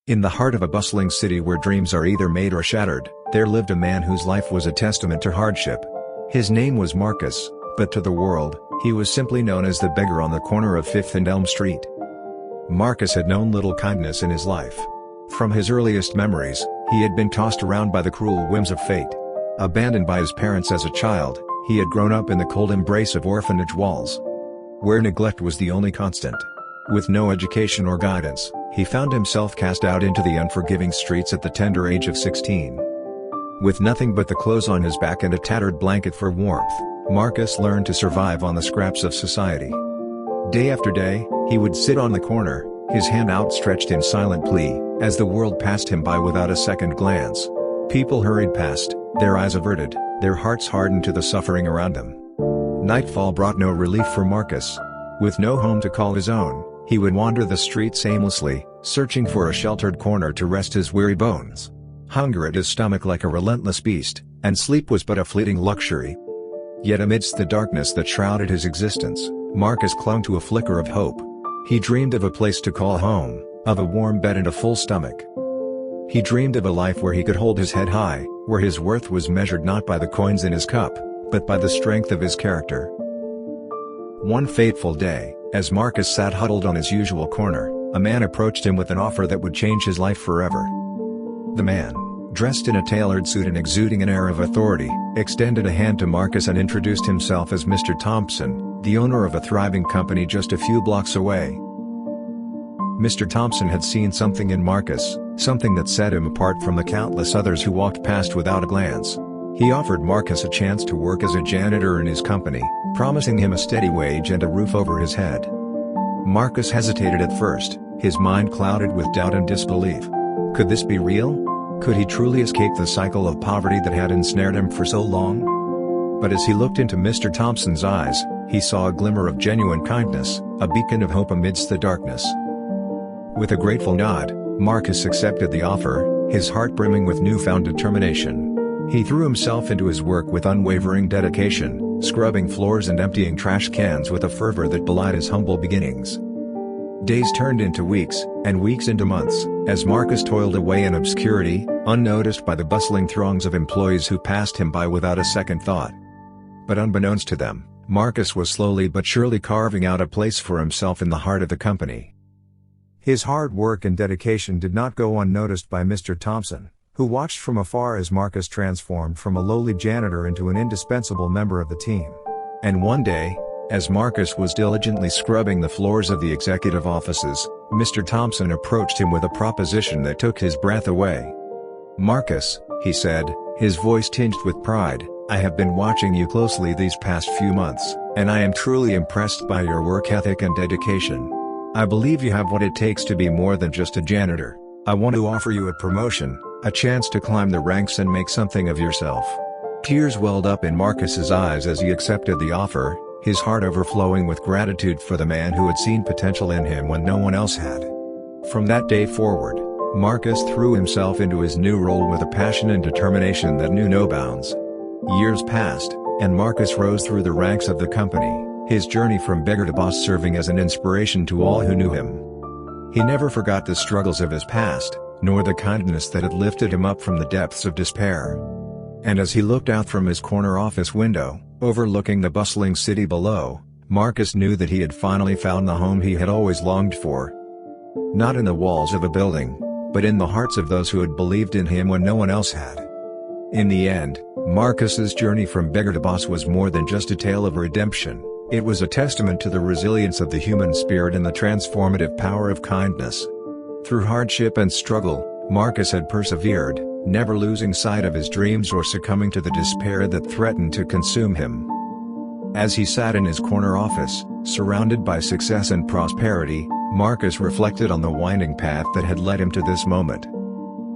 In the heart of a bustling city where dreams are either made or shattered, there lived a man whose life was a testament to hardship. His name was Marcus, but to the world, he was simply known as the beggar on the corner of 5th and Elm Street. Marcus had known little kindness in his life. From his earliest memories, he had been tossed around by the cruel whims of fate. Abandoned by his parents as a child, he had grown up in the cold embrace of orphanage walls, where neglect was the only constant. With no education or guidance, he found himself cast out into the unforgiving streets at the tender age of 16. With nothing but the clothes on his back and a tattered blanket for warmth, Marcus learned to survive on the scraps of society. Day after day, he would sit on the corner, his hand outstretched in silent plea, as the world passed him by without a second glance. People hurried past, their eyes averted, their hearts hardened to the suffering around them. Nightfall brought no relief for Marcus. With no home to call his own, he would wander the streets aimlessly, searching for a sheltered corner to rest his weary bones. Hunger at his stomach like a relentless beast, and sleep was but a fleeting luxury. Yet amidst the darkness that shrouded his existence, Marcus clung to a flicker of hope. He dreamed of a place to call home, of a warm bed and a full stomach. He dreamed of a life where he could hold his head high, where his worth was measured not by the coins in his cup, but by the strength of his character. One fateful day, as Marcus sat huddled on his usual corner, a man approached him with an offer that would change his life forever. The man, dressed in a tailored suit and exuding an air of authority, extended a hand to Marcus and introduced himself as Mr. Thompson, the owner of a thriving company just a few blocks away. Mr. Thompson had seen something in Marcus, something that set him apart from the countless others who walked past without a glance. He offered Marcus a chance to work as a janitor in his company, promising him a steady wage and a roof over his head. Marcus hesitated at first, his mind clouded with doubt and disbelief. Could this be real? Could he truly escape the cycle of poverty that had ensnared him for so long? But as he looked into Mr. Thompson's eyes, he saw a glimmer of genuine kindness, a beacon of hope amidst the darkness. With a grateful nod, Marcus accepted the offer, his heart brimming with newfound determination. He threw himself into his work with unwavering dedication, scrubbing floors and emptying trash cans with a fervor that belied his humble beginnings. Days turned into weeks, and weeks into months, as Marcus toiled away in obscurity, unnoticed by the bustling throngs of employees who passed him by without a second thought. But unbeknownst to them, Marcus was slowly but surely carving out a place for himself in the heart of the company. His hard work and dedication did not go unnoticed by Mr. Thompson, who watched from afar as Marcus transformed from a lowly janitor into an indispensable member of the team. And one day, as Marcus was diligently scrubbing the floors of the executive offices, Mr. Thompson approached him with a proposition that took his breath away. "Marcus," he said, his voice tinged with pride, "I have been watching you closely these past few months, and I am truly impressed by your work ethic and dedication. I believe you have what it takes to be more than just a janitor. I want to offer you a promotion, a chance to climb the ranks and make something of yourself." Tears welled up in Marcus's eyes as he accepted the offer, his heart overflowing with gratitude for the man who had seen potential in him when no one else had. From that day forward, Marcus threw himself into his new role with a passion and determination that knew no bounds. Years passed, and Marcus rose through the ranks of the company, his journey from beggar to boss serving as an inspiration to all who knew him. He never forgot the struggles of his past, nor the kindness that had lifted him up from the depths of despair. And as he looked out from his corner office window, overlooking the bustling city below, Marcus knew that he had finally found the home he had always longed for. Not in the walls of a building, but in the hearts of those who had believed in him when no one else had. In the end, Marcus's journey from beggar to boss was more than just a tale of redemption. It was a testament to the resilience of the human spirit and the transformative power of kindness. Through hardship and struggle, Marcus had persevered, never losing sight of his dreams or succumbing to the despair that threatened to consume him. As he sat in his corner office, surrounded by success and prosperity, Marcus reflected on the winding path that had led him to this moment.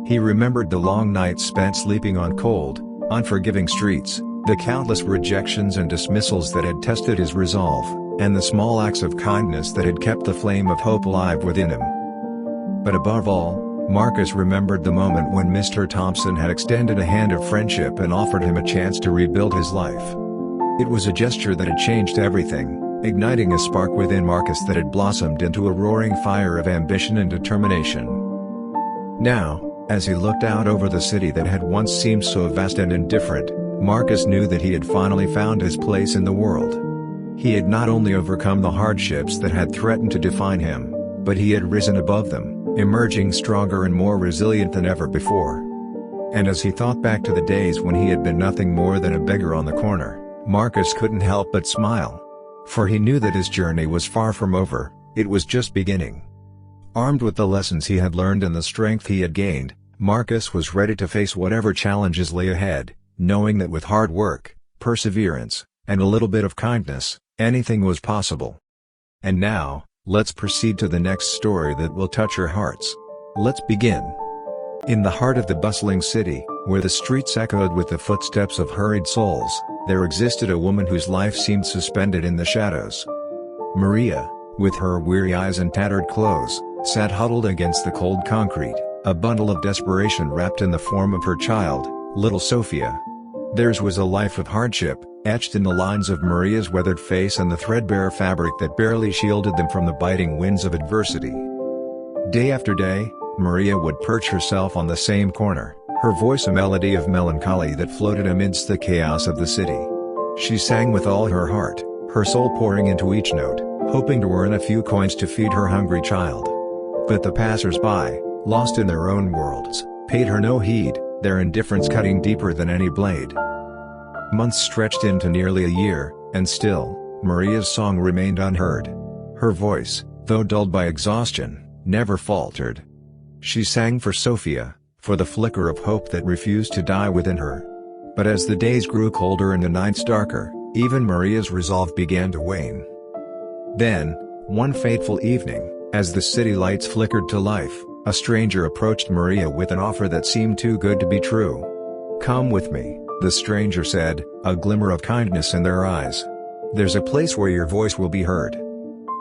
He remembered the long nights spent sleeping on cold, unforgiving streets, the countless rejections and dismissals that had tested his resolve, and the small acts of kindness that had kept the flame of hope alive within him. But above all, Marcus remembered the moment when Mr. Thompson had extended a hand of friendship and offered him a chance to rebuild his life. It was a gesture that had changed everything, igniting a spark within Marcus that had blossomed into a roaring fire of ambition and determination. Now, as he looked out over the city that had once seemed so vast and indifferent, Marcus knew that he had finally found his place in the world. He had not only overcome the hardships that had threatened to define him, but he had risen above them, emerging stronger and more resilient than ever before. And as he thought back to the days when he had been nothing more than a beggar on the corner, Marcus couldn't help but smile. For he knew that his journey was far from over, it was just beginning. Armed with the lessons he had learned and the strength he had gained, Marcus was ready to face whatever challenges lay ahead, knowing that with hard work, perseverance, and a little bit of kindness, anything was possible. And now, let's proceed to the next story that will touch your hearts. Let's begin. In the heart of the bustling city, where the streets echoed with the footsteps of hurried souls, there existed a woman whose life seemed suspended in the shadows. Maria, with her weary eyes and tattered clothes, sat huddled against the cold concrete, a bundle of desperation wrapped in the form of her child, little Sophia. Theirs was a life of hardship, etched in the lines of Maria's weathered face and the threadbare fabric that barely shielded them from the biting winds of adversity. Day after day, Maria would perch herself on the same corner, her voice a melody of melancholy that floated amidst the chaos of the city. She sang with all her heart, her soul pouring into each note, hoping to earn a few coins to feed her hungry child. But the passers-by, lost in their own worlds, paid her no heed, their indifference cutting deeper than any blade. Months stretched into nearly a year, and still, Maria's song remained unheard. Her voice, though dulled by exhaustion, never faltered. She sang for Sophia, for the flicker of hope that refused to die within her. But as the days grew colder and the nights darker, even Maria's resolve began to wane. Then, one fateful evening, as the city lights flickered to life, a stranger approached Maria with an offer that seemed too good to be true. "Come with me," the stranger said, a glimmer of kindness in their eyes. "There's a place where your voice will be heard."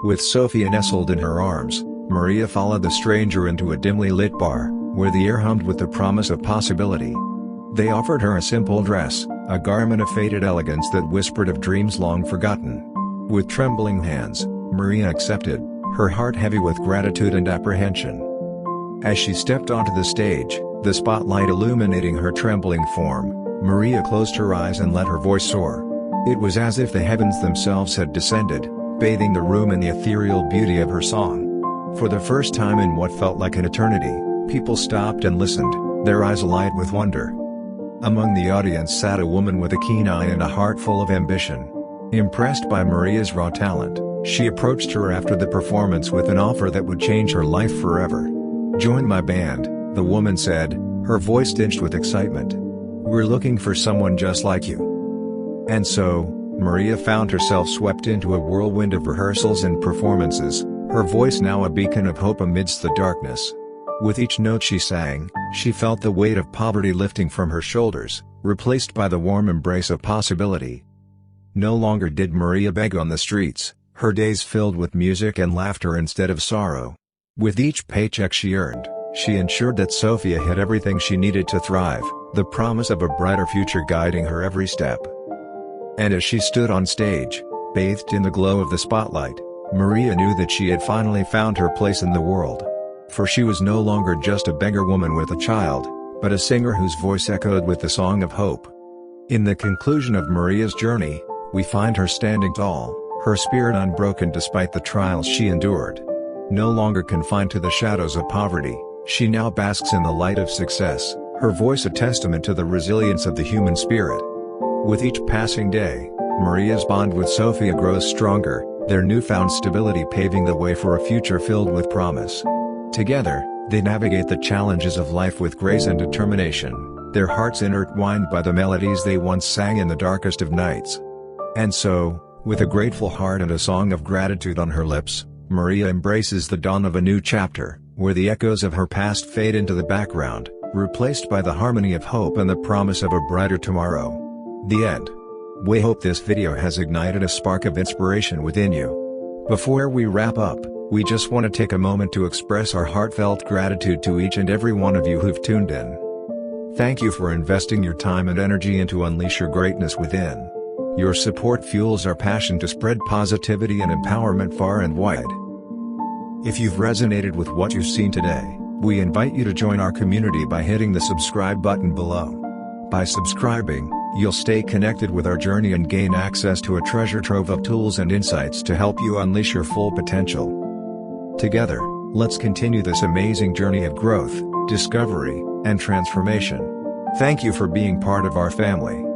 With Sophia nestled in her arms, Maria followed the stranger into a dimly lit bar, where the air hummed with the promise of possibility. They offered her a simple dress, a garment of faded elegance that whispered of dreams long forgotten. With trembling hands, Maria accepted, her heart heavy with gratitude and apprehension. As she stepped onto the stage, the spotlight illuminating her trembling form, Maria closed her eyes and let her voice soar. It was as if the heavens themselves had descended, bathing the room in the ethereal beauty of her song. For the first time in what felt like an eternity, people stopped and listened, their eyes alight with wonder. Among the audience sat a woman with a keen eye and a heart full of ambition. Impressed by Maria's raw talent, she approached her after the performance with an offer that would change her life forever. "Join my band," the woman said, her voice tinged with excitement. "We're looking for someone just like you." And so, Maria found herself swept into a whirlwind of rehearsals and performances, her voice now a beacon of hope amidst the darkness. With each note she sang, she felt the weight of poverty lifting from her shoulders, replaced by the warm embrace of possibility. No longer did Maria beg on the streets, her days filled with music and laughter instead of sorrow. With each paycheck she earned, she ensured that Sophia had everything she needed to thrive, the promise of a brighter future guiding her every step. And as she stood on stage, bathed in the glow of the spotlight, Maria knew that she had finally found her place in the world. For she was no longer just a beggar woman with a child, but a singer whose voice echoed with the song of hope. In the conclusion of Maria's journey, we find her standing tall, her spirit unbroken despite the trials she endured. No longer confined to the shadows of poverty, she now basks in the light of success, her voice a testament to the resilience of the human spirit. With each passing day, Maria's bond with Sophia grows stronger, their newfound stability paving the way for a future filled with promise. Together, they navigate the challenges of life with grace and determination, their hearts intertwined by the melodies they once sang in the darkest of nights. And so, with a grateful heart and a song of gratitude on her lips, Maria embraces the dawn of a new chapter, where the echoes of her past fade into the background, replaced by the harmony of hope and the promise of a brighter tomorrow. The end. We hope this video has ignited a spark of inspiration within you. Before we wrap up, we just want to take a moment to express our heartfelt gratitude to each and every one of you who've tuned in. Thank you for investing your time and energy into unleash your greatness within. Your support fuels our passion to spread positivity and empowerment far and wide. If you've resonated with what you've seen today, We invite you to join our community by hitting the subscribe button below. By subscribing, you'll stay connected with our journey and gain access to a treasure trove of tools and insights to help you unleash your full potential. Together, let's continue this amazing journey of growth, discovery, and transformation. Thank you for being part of our family.